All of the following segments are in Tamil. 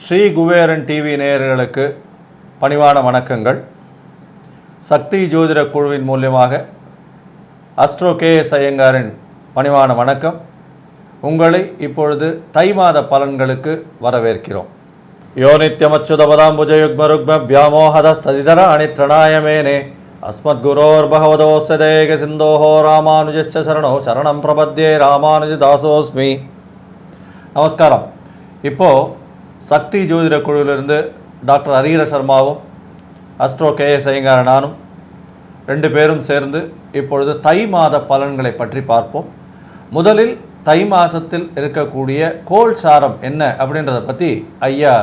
ஸ்ரீ குபேரன் டிவி நேயர்களுக்கு பணிவான வணக்கங்கள். சக்தி ஜோதிட குழுவின் மூலியமாக அஸ்ட்ரோ கேஎஸ் ஐயங்காரின் பணிவான வணக்கம். உங்களை இப்பொழுது தை மாத பலன்களுக்கு வரவேற்கிறோம். யோ நித்யமச்சுதபதாம்புஜயுக்மருக்ம வியாமோஹதஸ்ததிதர அனித்ரணாயமேனே அஸ்மத் குரோர் பகவதோஸ்ததேக சிந்தோஹோ ராமானுஜச்ச சரணோ சரணம் பிரபத்யே ராமானுஜதாசோஸ்மி. நமஸ்காரம். இப்போது சக்தி ஜோதிட குழுவிலிருந்து டாக்டர் ஹரீர சர்மாவும் அஸ்ட்ரோ கேஎஸ் ஐயங்கார நானும் ரெண்டு பேரும் சேர்ந்து இப்பொழுது தை மாத பலன்களை பற்றி பார்ப்போம். முதலில் தை மாதத்தில் இருக்கக்கூடிய கோள் சாரம் என்ன அப்படின்றத பற்றி ஐயா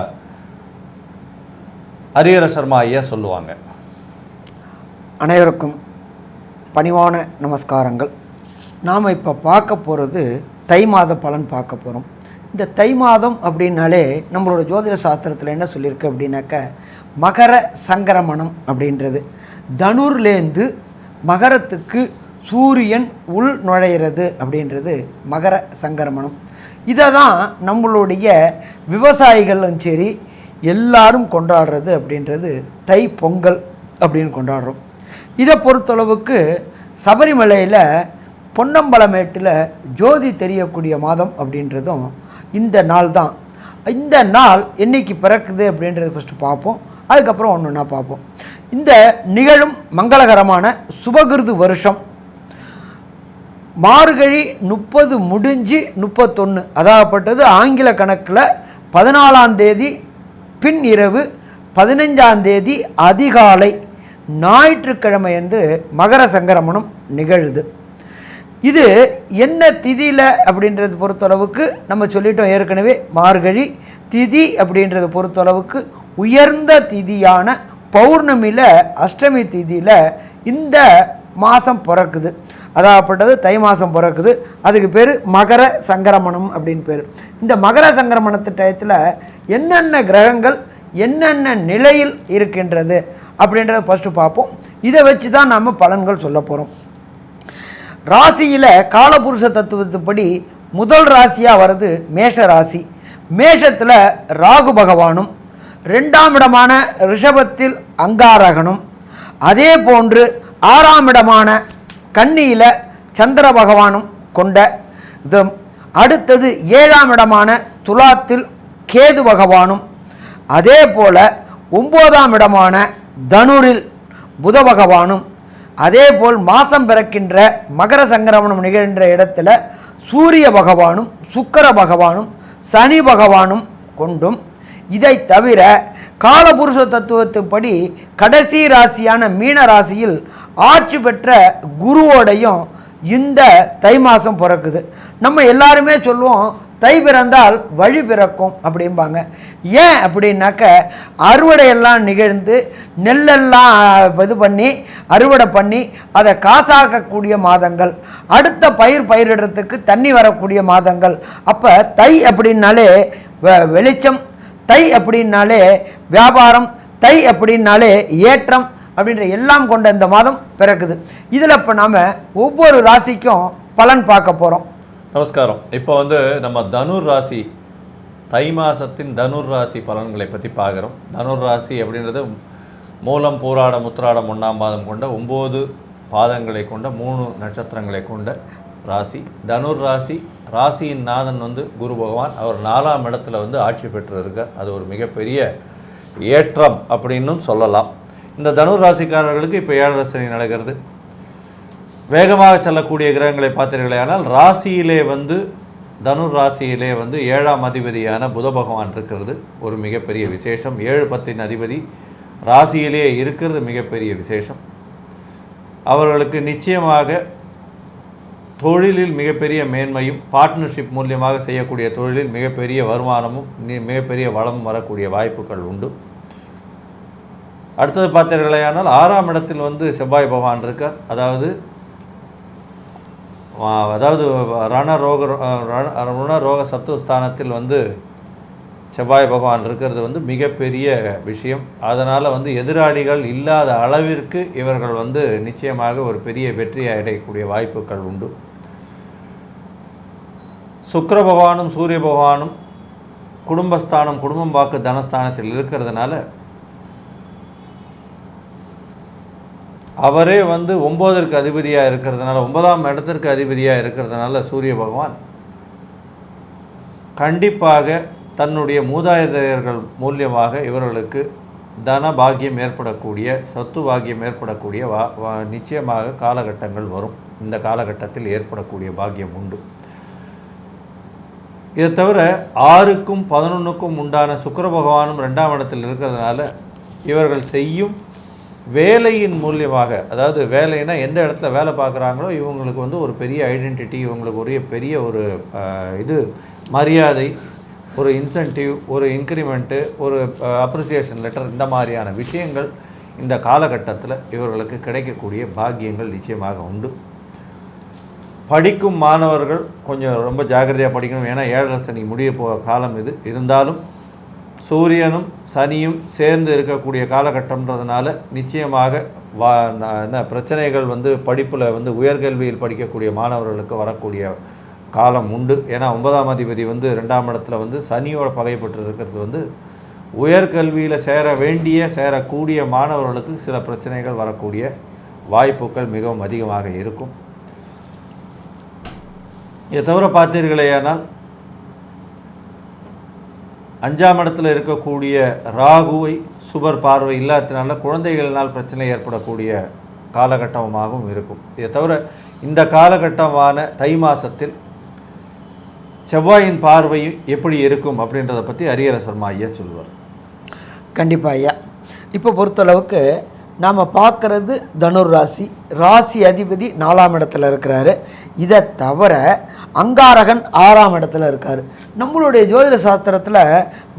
ஹரீர சர்மா ஐயா சொல்லுவாங்க. அனைவருக்கும் பணிவான நமஸ்காரங்கள். நாம் இப்போ பார்க்க போகிறது தை மாத பலன் பார்க்க போகிறோம். இந்த தை மாதம் அப்படின்னாலே நம்மளோட ஜோதிட சாஸ்திரத்தில் என்ன சொல்லியிருக்கு அப்படின்னாக்க மகர சங்கரமணம் அப்படின்றது. தனுர்லேருந்து மகரத்துக்கு சூரியன் உள் நுழையிறது அப்படின்றது மகர சங்கரமணம். இதை தான் நம்மளுடைய விவசாயிகளும் சரி எல்லாரும் கொண்டாடுறது அப்படின்றது தை பொங்கல் அப்படின்னு கொண்டாடுறோம். இதை பொறுத்தளவுக்கு சபரிமலையில் பொன்னம்பலமேட்டில் ஜோதி தெரியக்கூடிய மாதம் அப்படின்றதும் இந்த நாள் தான். இந்த நாள் என்றைக்கு பிறக்குது அப்படின்றத ஃபஸ்ட்டு பார்ப்போம், அதுக்கப்புறம் ஒன்று ஒன்றா பார்ப்போம். இந்த நிகழும் மங்களகரமான சுபகிருது வருஷம் மார்கழி 30 முடிஞ்சு 31, அதாகப்பட்டது ஆங்கில கணக்கில் 14ஆம் தேதி பின் இரவு 15ஆம் தேதி அதிகாலை ஞாயிற்றுக்கிழமை என்று மகர சங்கரமணம் நிகழுது. இது என்ன திதியில் அப்படின்றது பொறுத்தளவுக்கு நம்ம சொல்லிட்டோம் ஏற்கனவே. மார்கழி திதி அப்படின்றத பொறுத்தளவுக்கு உயர்ந்த திதியான பௌர்ணமியில் அஷ்டமி திதியில் இந்த மாதம் பிறக்குது, அதாகப்பட்டது தை மாதம் பிறக்குது. அதுக்கு பேர் மகர சங்கரமணம் அப்படின்னு பேர். இந்த மகர சங்கரமணத்து டயத்தில் என்னென்ன கிரகங்கள் என்னென்ன நிலையில் இருக்கின்றது அப்படின்றத ஃபஸ்ட்டு பார்ப்போம். இதை வச்சு தான் நம்ம பலன்கள் சொல்ல போகிறோம். ராசியில் காலபுருஷ தத்துவத்துப்படி முதல் ராசியாக வர்றது மேஷ ராசி. மேஷத்தில் ராகு பகவானும், 2ஆம் இடமான ரிஷபத்தில் அங்காரகனும், அதே போன்று 6ஆம் இடமான கன்னியில் சந்திர பகவானும் கொண்ட இது. அடுத்தது 7ஆம் இடமான துலாத்தில் கேது பகவானும், அதே போல் 9ஆம் இடமான தனுரில் புத பகவானும், அதே போல் மாதம் பிறக்கின்ற மகர சங்கரமணம் நிகழ்கின்ற இடத்துல சூரிய பகவானும் சுக்கிர பகவானும் சனி பகவானும் கொண்டும், இதை தவிர காலபுருஷ தத்துவத்துப்படி கடைசி ராசியான மீன ராசியில் ஆட்சி பெற்ற குருவோடையும் இந்த தை மாதம் பிறக்குது. நம்ம எல்லாருமே சொல்லுவோம் தை பிறந்தால் வழி பிறக்கும் அப்படிம்பாங்க. ஏன் அப்படின்னாக்க அறுவடையெல்லாம் நிகழ்ந்து நெல்லெல்லாம் இது பண்ணி அறுவடை பண்ணி அதை காசாக்கக்கூடிய மாதங்கள், அடுத்த பயிரிடுறதுக்கு தண்ணி வரக்கூடிய மாதங்கள். அப்போ தை அப்படின்னாலே வெளிச்சம், தை அப்படின்னாலே வியாபாரம், தை அப்படின்னாலே ஏற்றம் அப்படின்ற எல்லாம் கொண்ட இந்த மாதம் பிறக்குது. இதில் இப்போ நாம் ஒவ்வொரு ராசிக்கும் பலன் பார்க்க போகிறோம். நமஸ்காரம். இப்போ நம்ம தனுர் ராசி, தை மாதத்தின் தனுர் ராசி பலன்களை பற்றி பார்க்குறோம். தனுர் ராசி அப்படின்றது மூலம் பூராடம் உத்திராடம் 1ஆம் பாதம் கொண்ட 9 பாதங்களை கொண்ட 3 நட்சத்திரங்களை கொண்ட ராசி. தனுர் ராசி, ராசியின் நாதன் குரு பகவான். அவர் 4ஆம் இடத்துல ஆட்சி பெற்றிருக்கார். அது ஒரு மிகப்பெரிய ஏற்றம் அப்படின்னும் சொல்லலாம். இந்த தனுர் ராசிக்காரர்களுக்கு இப்போ 7 சனி நடக்கிறது. வேகமாக செல்லக்கூடிய கிரகங்களை பார்த்தீர்களே ஆனால் ராசியிலே தனுர் ராசியிலே 7ஆம் அதிபதியான புத பகவான் இருக்கிறது ஒரு மிகப்பெரிய விசேஷம். 7-10 அதிபதி ராசியிலே இருக்கிறது மிகப்பெரிய விசேஷம். அவர்களுக்கு நிச்சயமாக தொழிலில் மிகப்பெரிய மேன்மையும், பார்ட்னர்ஷிப் மூலியமாக செய்யக்கூடிய தொழிலில் மிகப்பெரிய வருமானமும் மிகப்பெரிய வளமும் வரக்கூடிய வாய்ப்புகள் உண்டு. அடுத்தது பார்த்தீர்களேயானால் 6ஆம் இடத்தில் செவ்வாய் பகவான் இருக்கார். அதாவது ருணரோக சத்துவஸ்தானத்தில் செவ்வாய் பகவான் இருக்கிறது மிகப்பெரிய விஷயம். அதனால் எதிராளிகள் இல்லாத அளவிற்கு இவர்கள் நிச்சயமாக ஒரு பெரிய வெற்றியை அடையக்கூடிய வாய்ப்புகள் உண்டு. சுக்கிர பகவானும் சூரிய பகவானும் குடும்பஸ்தானம், குடும்பம், வாக்கு, தனஸ்தானத்தில் இருக்கிறதுனால அவரே வந்து 9ற்கு அதிபதியாக இருக்கிறதுனால, 9ஆம் இடத்திற்கு அதிபதியாக இருக்கிறதுனால சூரிய பகவான் கண்டிப்பாக தன்னுடைய மூதாதையர்கள் மூலியமாக இவர்களுக்கு தன பாக்கியம் ஏற்படக்கூடிய, சொத்து பாக்கியம் ஏற்படக்கூடிய நிச்சயமாக காலகட்டங்கள் வரும். இந்த காலகட்டத்தில் ஏற்படக்கூடிய பாக்கியம் உண்டு. இதை தவிர 6க்கும் 11க்கும் உண்டான சுக்கிர பகவானும் 2ஆம் இடத்தில் இருக்கிறதுனால இவர்கள் செய்யும் வேலையின் மூலியமாக, அதாவது வேலைன்னா எந்த இடத்துல வேலை பார்க்குறாங்களோ இவங்களுக்கு வந்து ஒரு பெரிய ஐடென்டிட்டி, இவங்களுக்கு ஒரு பெரிய ஒரு மரியாதை, ஒரு இன்சென்டிவ், ஒரு இன்க்ரிமெண்ட்டு, ஒரு அப்ரிசியேஷன் லெட்டர், இந்த மாதிரியான விஷயங்கள் இந்த காலகட்டத்தில் இவர்களுக்கு கிடைக்கக்கூடிய பாக்கியங்கள் நிச்சயமாக உண்டு. படிக்கும் மாணவர்கள் கொஞ்சம் ரொம்ப ஜாக்கிரதையாக படிக்கணும். ஏன்னா 7.5 சனி முடிய காலம் இது. இருந்தாலும் சூரியனும் சனியும் சேர்ந்து இருக்கக்கூடிய காலகட்டம்ன்றதுனால நிச்சயமாக பிரச்சனைகள் வந்து படிப்பில் வந்து உயர்கல்வியில் படிக்கக்கூடிய மாணவர்களுக்கு வரக்கூடிய காலம் உண்டு. ஏன்னா 9ஆம் அதிபதி வந்து 2ஆம் இடத்துல வந்து சனியோட பகைப்பட்டு இருக்கிறது வந்து உயர்கல்வியில் சேரக்கூடிய மாணவர்களுக்கு சில பிரச்சனைகள் வரக்கூடிய வாய்ப்புகள் மிகவும் அதிகமாக இருக்கும். இதை தவிர பார்த்தீர்களேயானால் 5ஆம் இடத்துல இருக்கக்கூடிய ராகுவை சுபர் பார்வை இல்லாததுனால குழந்தைகளினால் பிரச்சனை ஏற்படக்கூடிய காலகட்டமாகவும் இருக்கும். இதை தவிர இந்த காலகட்டமான தை மாதத்தில் செவ்வாயின் பார்வையும் எப்படி இருக்கும் அப்படின்றத பற்றி அரியரசர்மா ஐயா சொல்லுவார். கண்டிப்பாக ஐயா. இப்போ பொறுத்தளவுக்கு நாம் பார்க்குறது தனுர் ராசி. ராசி அதிபதி 4ஆம் இடத்துல இருக்கிறாரு. இதை தவிர அங்காரகன் 6ஆம் இடத்துல இருக்கார். நம்மளுடைய ஜோதிட சாஸ்திரத்தில்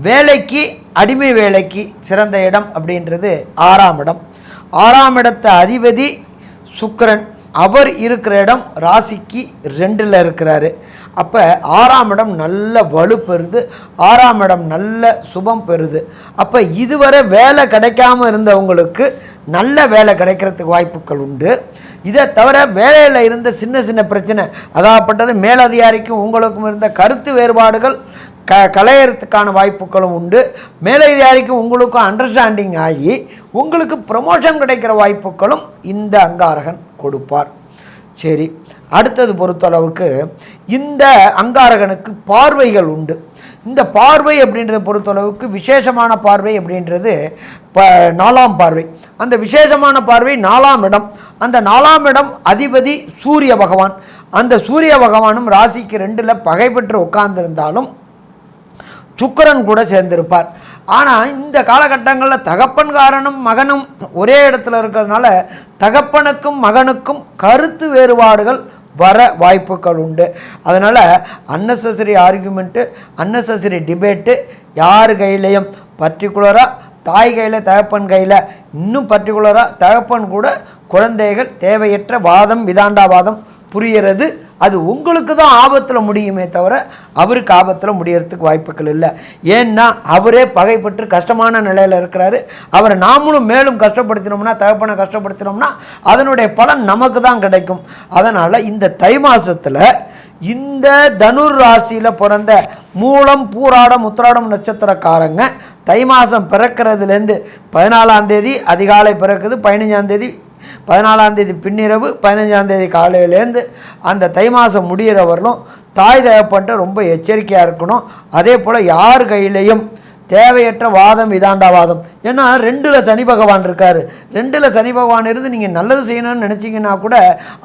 வேலைக்கு, அடிமை வேலைக்கு சிறந்த இடம் அப்படின்றது 6ஆம் இடம். 6ஆம் இடத்த அதிபதி சுக்கிரன், அவர் இருக்கிற இடம் ராசிக்கு 2ல் இருக்கிறாரு. அப்போ 6ஆம் இடம் நல்ல வலு பெறுது, 6ஆம் இடம் நல்ல சுபம் பெறுது. அப்போ இதுவரை வேலை கிடைக்காம இருந்தவங்களுக்கு நல்ல வேலை கிடைக்கிறதுக்கு வாய்ப்புகள் உண்டு. இதை தவிர வேலையில் இருந்த சின்ன சின்ன பிரச்சனை, அதாகப்பட்டது மேலதிகாரிக்கும் உங்களுக்கும் இருந்த கருத்து வேறுபாடுகள் களையறதுக்கான வாய்ப்புகளும் உண்டு. மேலதிகாரிக்கும் உங்களுக்கும் அண்டர்ஸ்டாண்டிங் ஆகி உங்களுக்கு ப்ரமோஷன் கிடைக்கிற வாய்ப்புகளும் இந்த அங்காரகன் கொடுப்பார். சரி, அடுத்தது பொறுத்தளவுக்கு இந்த அங்காரகனுக்கு பார்வைகள் உண்டு. இந்த பார்வை அப்படின்றத பொறுத்தளவுக்கு விசேஷமான பார்வை அப்படின்றது 4ஆம் பார்வை. அந்த விசேஷமான பார்வை 4ஆம் இடம். அந்த 4ஆம் இடம் அதிபதி சூரிய பகவான். அந்த சூரிய பகவானும் ராசிக்கு 2ல் பகை பெற்று உட்கார்ந்திருந்தாலும் சுக்கிரன் கூட சேர்ந்திருப்பார். ஆனால் இந்த காலகட்டங்களில் தகப்பன்காரனும் மகனும் ஒரே இடத்துல இருக்கிறதுனால தகப்பனுக்கும் மகனுக்கும் கருத்து வேறுபாடுகள் வர வாய்ப்புகள் உண்டு. அதனால் அன்னெசரி ஆர்கியூமெண்ட்டு, அன்னெசரி டிபேட்டு யார் கையிலையும், பர்டிகுலராக தாய் கையில், தகப்பன் கையில், இன்னும் பர்டிகுலராக தகப்பன் கூட குழந்தைகள் தேவையற்ற வாதம், விதாண்டாவாதம் புரிகிறது. அது உங்களுக்கு தான் ஆபத்தில் முடியுமே தவிர அவருக்கு ஆபத்தில் முடியறதுக்கு வாய்ப்புகள் இல்லை. ஏன்னா அவரே பகைப்பட்டு கஷ்டமான நிலையில் இருக்கிறாரு. அவரை நாமளும் மேலும் கஷ்டப்படுத்தினோம்னா, தகப்பனை கஷ்டப்படுத்தினோம்னா அதனுடைய பலன் நமக்கு தான் கிடைக்கும். அதனால் இந்த தை மாதத்தில் இந்த தனுர் ராசியில் பிறந்த மூலம், பூராடம், உத்திராடம் நட்சத்திரக்காரங்க தை மாதம் பிறக்கிறதுலேருந்து 14ஆம் தேதி அதிகாலை பிறக்குது, 15ஆம் தேதி 14ஆம் தேதி பின்னிரவு, 15ஆம் தேதி காலையிலேருந்து அந்த தை மாதம் முடிகிறவர்களும் தாய் தகப்பன்ட்டு ரொம்ப எச்சரிக்கையாக இருக்கணும். அதே போல் யார் கையிலையும் தேவையற்ற வாதம், விதாண்டாவாதம். ஏன்னா 2ல் சனி பகவான் இருக்கார். 2ல் சனி பகவான் இருந்து நீங்கள் நல்லது செய்யணும்னு நினச்சிங்கன்னா கூட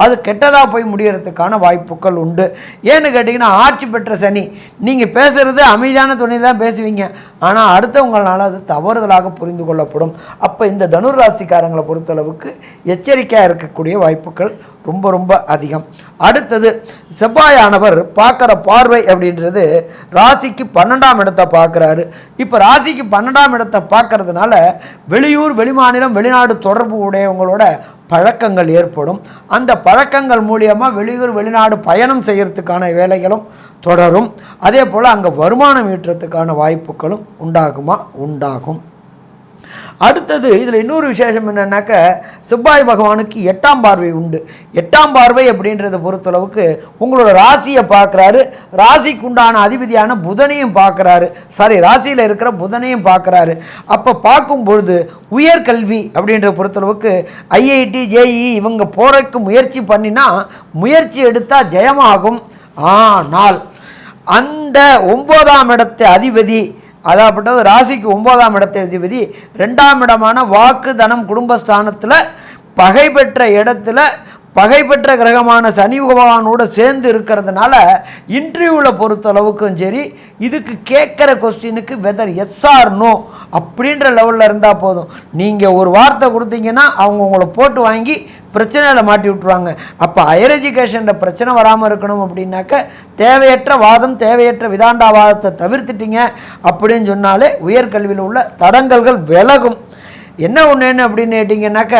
அது கெட்டதாக போய் முடியறதுக்கான வாய்ப்புகள் உண்டு. ஏன்னு கேட்டிங்கன்னா ஆட்சி பெற்ற சனி. நீங்கள் பேசுகிறது அமைதியான துணை தான் பேசுவீங்க, ஆனால் அடுத்தவங்களால் அது தவறுதலாக புரிந்து கொள்ளப்படும். அப்போ இந்த தனுர் ராசிக்காரங்களை பொறுத்தளவுக்கு எச்சரிக்கையாக இருக்கக்கூடிய வாய்ப்புகள் ரொம்ப ரொம்ப அதிகம். அடுத்தது செவ்வாயானவர் பார்க்குற பார்வை அப்படின்றது ராசிக்கு 12ஆம் இடத்தை பார்க்குறாரு. இப்போ ராசிக்கு 12ஆம் இடத்தை பார்க்கறதுனால வெளியூர், வெளிமாநிலம், வெளிநாடு தொடர்பு உடையவங்களோட பழக்கங்கள் ஏற்படும். அந்த பழக்கங்கள் மூலியமாக வெளியூர், வெளிநாடு பயணம் செய்கிறதுக்கான வேலைகளும் தொடரும். அதே போல் அங்கே வருமானம் ஈட்டுறதுக்கான வாய்ப்புகளும் உண்டாகும். அடுத்தது இதில் இன்னொரு விசேஷம் என்னன்னாக்க செவ்வாய் பகவானுக்கு 8ஆம் பார்வை உண்டு. 8ஆம் பார்வை அப்படின்றத பொறுத்தளவுக்கு உங்களோட ராசியை பார்க்குறாரு, ராசிக்கு உண்டான அதிபதியான புதனையும் பார்க்குறாரு, ராசியில் இருக்கிற புதனையும் பார்க்குறாரு. அப்போ பார்க்கும் பொழுது உயர்கல்வி அப்படின்ற பொறுத்தளவுக்கு ஐஐடி ஜேஇ இவங்க போறதுக்கு முயற்சி பண்ணினா முயற்சி எடுத்தால் ஜெயமாகும். ஆனால் அந்த 9ஆம் இடத்தை அதிபதி, அதாப்பட்டது ராசிக்கு 9ஆம் இடத்தை அதிபதி 2ஆம் இடமான வாக்கு தனம் குடும்பஸ்தானத்தில் பகை பெற்ற இடத்துல பகை பெற்ற கிரகமான சனி பகவானோட சேர்ந்து இருக்கிறதுனால இன்டர்வியூவில் பொறுத்தளவுக்கும் சரி, இதுக்கு கேட்குற கொஸ்டினுக்கு வெதர் எஸ் ஆர் நோ அப்படின்ற லெவலில் இருந்தால் போதும். நீங்கள் ஒரு வார்த்தை கொடுத்தீங்கன்னா அவங்க உங்களை போட்டு வாங்கி பிரச்சனையில் மாட்டி விட்ருவாங்க. அப்போ ஹையர் எஜுகேஷனில் பிரச்சனை வராமல் இருக்கணும் அப்படின்னாக்க தேவையற்ற வாதம், தேவையற்ற விதாண்டாவாதத்தை தவிர்த்துட்டீங்க அப்படின்னு சொன்னாலே உயர்கல்வியில் உள்ள தடங்கல்கள் விலகும். என்ன ஒன்று அப்படின்னு கேட்டிங்கன்னாக்க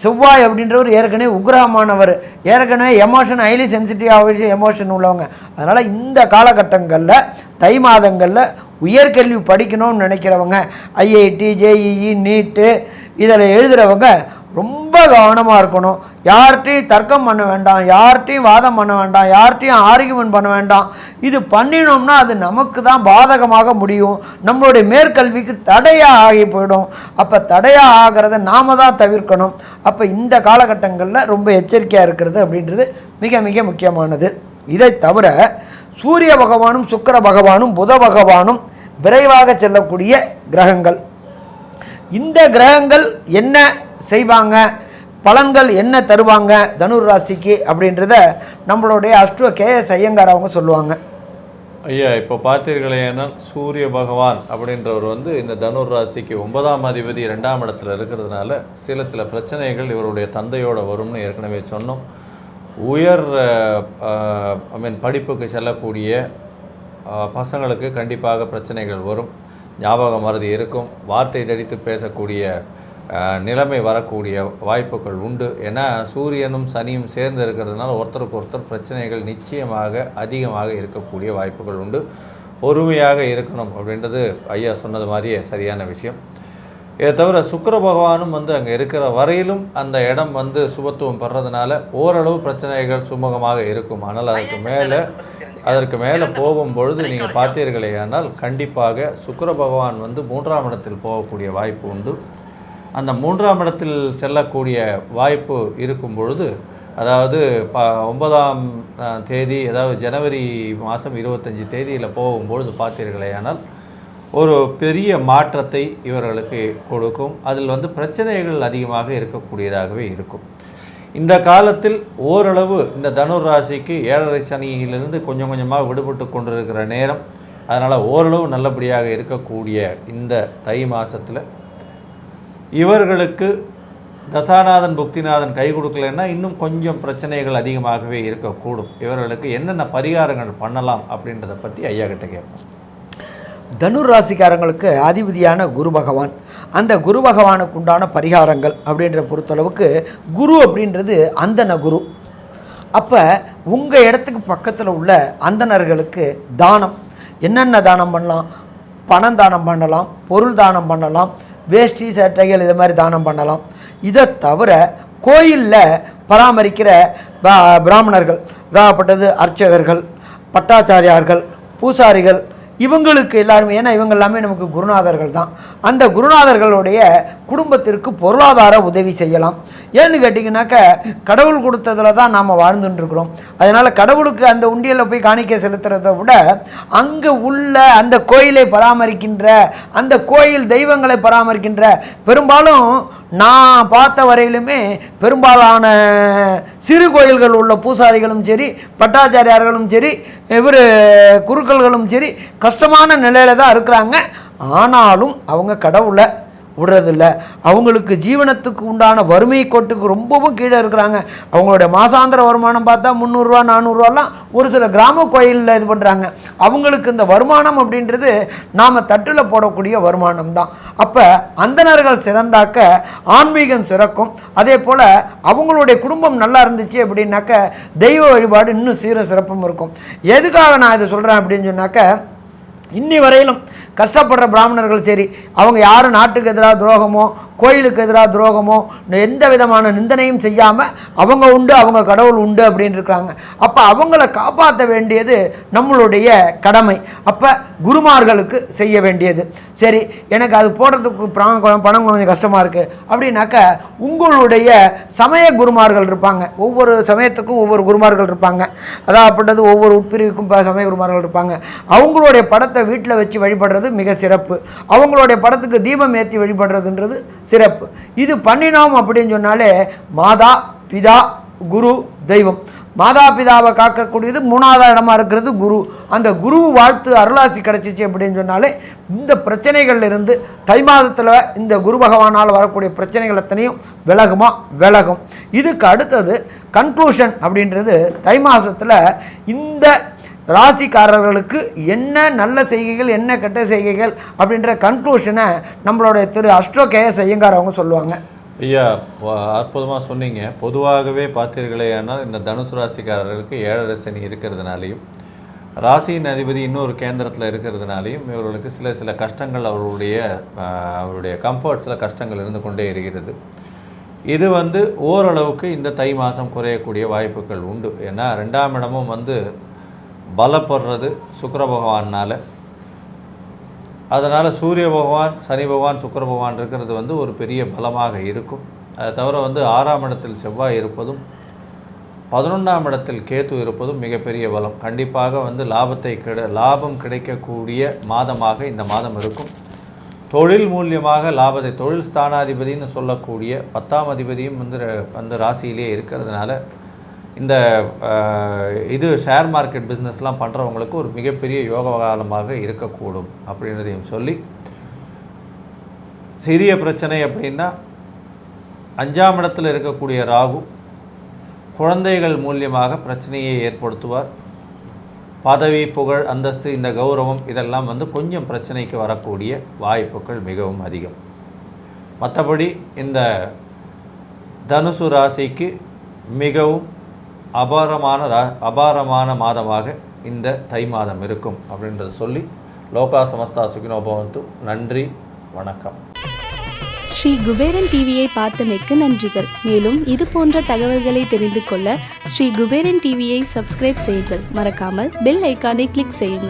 செவ்வாய் அப்படின்றவர் ஏற்கனவே உக்ரகமானவர், ஏற்கனவே எமோஷன் ஹைலி சென்சிட்டிவ் எமோஷன் உள்ளவங்க. அதனால் இந்த காலகட்டங்களில் தை மாதங்களில் உயர்கல்வி படிக்கணும்னு நினைக்கிறவங்க, ஐஐடி ஜேஇஇ நீட்டு இதில் எழுதுகிறவங்க ரொம்ப கவனமாக இருக்கணும். யார்கிட்டையும் தர்க்கம் பண்ண வேண்டாம், யார்கிட்டையும் வாதம் பண்ண வேண்டாம், யார்கிட்டையும் ஆர்கியூமெண்ட் பண்ண வேண்டாம். இது பண்ணினோம்னா அது நமக்கு தான் பாதகமாக முடியும், நம்மளுடைய மேற்கல்விக்கு தடையாக ஆகி போயிடும். அப்போ தடையாக ஆகிறத நாம் தான் தவிர்க்கணும். அப்போ இந்த காலகட்டங்களில் ரொம்ப எச்சரிக்கையாக இருக்கிறது அப்படின்றது மிக மிக முக்கியமானது. இதை தவிர சூரிய பகவானும் சுக்கிர பகவானும் புத பகவானும் விரைவாக செல்லக்கூடிய கிரகங்கள். இந்த கிரகங்கள் என்ன செய்வாங்க, பலன்கள் என்ன தருவாங்க தனுர் ராசிக்கு அப்படின்றத நம்மளுடைய அஸ்ட்ரோ KS ஐயங்கார் அவங்க சொல்லுவாங்க. ஐயா, இப்போ பார்த்தீர்களேனால் சூரிய பகவான் அப்படின்றவர் இந்த தனுர் ராசிக்கு 9ஆம் அதிபதி 2ஆம் இடத்துல இருக்கிறதுனால சில பிரச்சனைகள் இவருடைய தந்தையோட வரும்னு ஏற்கனவே சொன்னோம். உயர் படிப்புக்கு செல்லக்கூடிய பசங்களுக்கு கண்டிப்பாக பிரச்சனைகள் வரும், ஞாபக மறதி இருக்கும், வார்த்தை தடித்து பேசக்கூடிய நிலைமை வரக்கூடிய வாய்ப்புகள் உண்டு. ஏன்னா சூரியனும் சனியும் சேர்ந்து இருக்கிறதுனால ஒருத்தருக்கு ஒருத்தர் பிரச்சனைகள் நிச்சயமாக அதிகமாக இருக்கக்கூடிய வாய்ப்புகள் உண்டு. பொறுமையாக இருக்கணும் அப்படின்றது ஐயா சொன்னது மாதிரியே சரியான விஷயம். இதை தவிர சுக்கிர பகவானும் அங்கே இருக்கிற வரையிலும் அந்த இடம் சுபத்துவம் பெறதுனால ஓரளவு பிரச்சனைகள் சுமூகமாக இருக்கும். ஆனால் அதற்கு மேலே போகும்பொழுது நீங்கள் பார்த்தீர்களே ஆனால் கண்டிப்பாக சுக்கிர பகவான் 3ஆம் இடத்தில் போகக்கூடிய வாய்ப்பு உண்டு. அந்த 3ஆம் இடத்தில் செல்லக்கூடிய வாய்ப்பு இருக்கும் பொழுது, அதாவது 9ஆம் தேதி, அதாவது ஜனவரி மாதம் 25 தேதியில் போகும்பொழுது பார்த்தீர்களே ஆனால் ஒரு பெரிய மாற்றத்தை இவர்களுக்கு கொடுக்கும். அதில் பிரச்சனைகள் அதிகமாக இருக்கக்கூடியதாகவே இருக்கும். இந்த காலத்தில் ஓரளவு இந்த தனுர் ராசிக்கு 7.5 சனியிலிருந்து கொஞ்சம் கொஞ்சமாக விடுபட்டு கொண்டிருக்கிற நேரம். அதனால் ஓரளவு நல்லபடியாக இருக்கக்கூடிய இந்த தை மாதத்தில் இவர்களுக்கு தசாநாதன் புக்திநாதன் கை கொடுக்கலன்னா இன்னும் கொஞ்சம் பிரச்சனைகள் அதிகமாகவே இருக்கக்கூடும். இவர்களுக்கு என்னென்ன பரிகாரங்கள் பண்ணலாம் அப்படின்றத பற்றி ஐயா கிட்ட கேட்போம். தனுர் ராசிக்காரங்களுக்கு அதிபதியான குரு பகவான், அந்த குரு பகவானுக்கு உண்டான பரிகாரங்கள் அப்படின்ற பொறுத்தளவுக்கு குரு அப்படின்றது அந்தன குரு. அப்போ உங்கள் இடத்துக்கு பக்கத்தில் உள்ள அந்தணர்களுக்கு தானம் என்னென்ன தானம் பண்ணலாம்? பணம் தானம் பண்ணலாம், பொருள் தானம் பண்ணலாம், வேஷ்டி சட்டைகள் இது மாதிரி தானம் பண்ணலாம். இதை தவிர கோயிலில் பராமரிக்கிற பிராமணர்கள், அதாகப்பட்டது அர்ச்சகர்கள், பட்டாச்சாரியார்கள், பூசாரிகள், இவங்களுக்கு எல்லாருமே, ஏன்னா இவங்க எல்லாமே நமக்கு குருநாதர்கள் தான். அந்த குருநாதர்களுடைய குடும்பத்திற்கு பொருளாதார உதவி செய்யலாம். ஏன்னு கேட்டிங்கனாக்கா கடவுள் கொடுத்ததில் தான் நாம் வாழ்ந்துட்டுருக்குறோம். அதனால் கடவுளுக்கு அந்த உண்டியலில் போய் காணிக்கை செலுத்துறதை விட அங்கே உள்ள அந்த கோயிலை பராமரிக்கின்ற, அந்த கோயில் தெய்வங்களை பராமரிக்கின்ற, பெரும்பாலும் நான் பார்த்த வரையிலுமே பெரும்பாலான சிறு கோயில்கள் உள்ள பூசாரிகளும் சரி, பட்டாச்சாரியார்களும் சரி, இவர் குருக்கள்களும் சரி கஷ்டமான நிலையில் தான் இருக்கிறாங்க. ஆனாலும் அவங்க கடவுளை விடுறதில்ல. அவங்களுக்கு ஜீவனத்துக்கு உண்டான வறுமை கோட்டுக்கு ரொம்பவும் கீழே இருக்கிறாங்க. அவங்களுடைய மாசாந்திர வருமானம் பார்த்தா 300 400 ஒரு சில கிராம கோயிலில் இது பண்ணுறாங்க. அவங்களுக்கு இந்த வருமானம் அப்படின்றது நாம் தட்டில் போடக்கூடிய வருமானம் தான். அப்போ அந்தணர்கள் சிறந்தாக்க ஆன்மீகம் சிறக்கும். அதே போல் அவங்களுடைய குடும்பம் நல்லா இருந்துச்சு அப்படின்னாக்க தெய்வ வழிபாடு இன்னும் சீர சிறப்பும் இருக்கும். எதுக்காக நான் இதை சொல்கிறேன் அப்படின்னு சொன்னாக்க, இன்னி வரையிலும் கஷ்டப்படுற பிராமணர்கள் சரி, அவங்க யாரும் நாட்டுக்கு எதிராக துரோகமோ கோயிலுக்கு எதிராக துரோகமோ எந்த விதமான நிந்தனையும் செய்யாமல் அவங்க உண்டு, அவங்க கடவுள் உண்டு அப்படின்னு இருக்காங்க. அப்போ அவங்கள காப்பாற்ற வேண்டியது நம்மளுடைய கடமை. அப்போ குருமார்களுக்கு செய்ய வேண்டியது. சரி, எனக்கு அது போடுறதுக்கு பணம் கொஞ்சம் கஷ்டமாக இருக்குது அப்படின்னாக்கா உங்களுடைய சமய குருமார்கள் இருப்பாங்க. ஒவ்வொரு சமயத்துக்கும் ஒவ்வொரு குருமார்கள் இருப்பாங்க. அதாகப்பட்டது ஒவ்வொரு உட்பிரிவுக்கும் சமய குருமார்கள் இருப்பாங்க. அவங்களுடைய படத்தை வீட்டில் வச்சு வழிபடுறது மிக சிறப்பு. அவங்களுடைய படத்துக்கு தீபம் ஏற்றி வழிபடுறதுன்றது சிறப்பு. இது பண்ணினோம் அப்படின்னு சொன்னாலே மாதா பிதா குரு தெய்வம். மாதா பிதாவை காக்கக்கூடியது 3வது இடமா இருக்கிறது குரு. அந்த குரு வாழ்த்து அருளாசி கிடச்சிச்சு அப்படின்னு சொன்னாலே இந்த பிரச்சனைகள்ல இருந்து தை மாதத்தில் இந்த குரு பகவானால் வரக்கூடிய பிரச்சனைகள் எத்தனையும் விலகும். இதுக்கு அடுத்தது கன்க்ளூஷன் அப்படின்றது தை மாதத்தில் இந்த ராசிக்காரர்களுக்கு என்ன நல்ல செய்கைகள் என்ன கெட்ட செய்கைகள் அப்படின்ற கன்க்ளூஷனை நம்மளுடைய திரு அஸ்ட்ரோ கேஎஸ் ஐயங்கார் அவங்க சொல்லுவாங்க. ஐயா, அற்புதமாக சொன்னீங்க. பொதுவாகவே பார்த்தீர்களே ஆனால் இந்த தனுசு ராசிக்காரர்களுக்கு 7.5 சனி இருக்கிறதுனாலையும் ராசியின் அதிபதி இன்னொரு கேந்திரத்தில் இருக்கிறதுனாலையும் இவர்களுக்கு சில கஷ்டங்கள் அவருடைய கம்ஃபர்ட்ஸில் கஷ்டங்கள் இருந்து கொண்டே இருக்கிறது. இது ஓரளவுக்கு இந்த தை மாதம் குறையக்கூடிய வாய்ப்புகள் உண்டு. ஏன்னா 2ஆம் இடமும் பலப்படுறது சுக்கிர பகவானால். அதனால் சூரிய பகவான், சனி பகவான், சுக்கிர பகவான் இருக்கிறது ஒரு பெரிய பலமாக இருக்கும். அதை தவிர 6ஆம் இடத்தில் செவ்வாய் இருப்பதும் 11ஆம் இடத்தில் கேது இருப்பதும் மிகப்பெரிய பலம். கண்டிப்பாக லாபம் கிடைக்கக்கூடிய மாதமாக இந்த மாதம் இருக்கும். தொழில் மூலியமாக லாபத்தை, தொழில் ஸ்தானாதிபதினு சொல்லக்கூடிய 10ஆம் அதிபதியும் ராசியிலே இருக்கிறதுனால இந்த ஷேர் மார்க்கெட் பிஸ்னஸ்லாம் பண்ணுறவங்களுக்கு ஒரு மிகப்பெரிய யோக காலமாக இருக்கக்கூடும் அப்படின்றதையும் சொல்லி, சிறிய பிரச்சனை அப்படின்னா 5ஆம் இடத்தில் இருக்கக்கூடிய ராகு குழந்தைகள் மூலியமாக பிரச்சனையை ஏற்படுத்துவார். பதவி, புகழ், அந்தஸ்து, இந்த கௌரவம் இதெல்லாம் கொஞ்சம் பிரச்சனைக்கு வரக்கூடிய வாய்ப்புகள் மிகவும் அதிகம். மற்றபடி இந்த தனுசு ராசிக்கு மிகவும் அபாரமான மாதமாக இந்த தை மாதம் இருக்கும் அப்படின்றத சொல்லி லோகா சமஸ்தா சுகினோ பவந்து. நன்றி, வணக்கம். ஸ்ரீ குபேரன் டிவியை பார்த்தமைக்கு நன்றிகள். மேலும் இது போன்ற தகவல்களை தெரிந்து கொள்ள ஸ்ரீ குபேரன் டிவியை சப்ஸ்கிரைப் செய்யுங்கள். மறக்காமல் பெல் ஐக்கானை கிளிக் செய்யுங்கள்.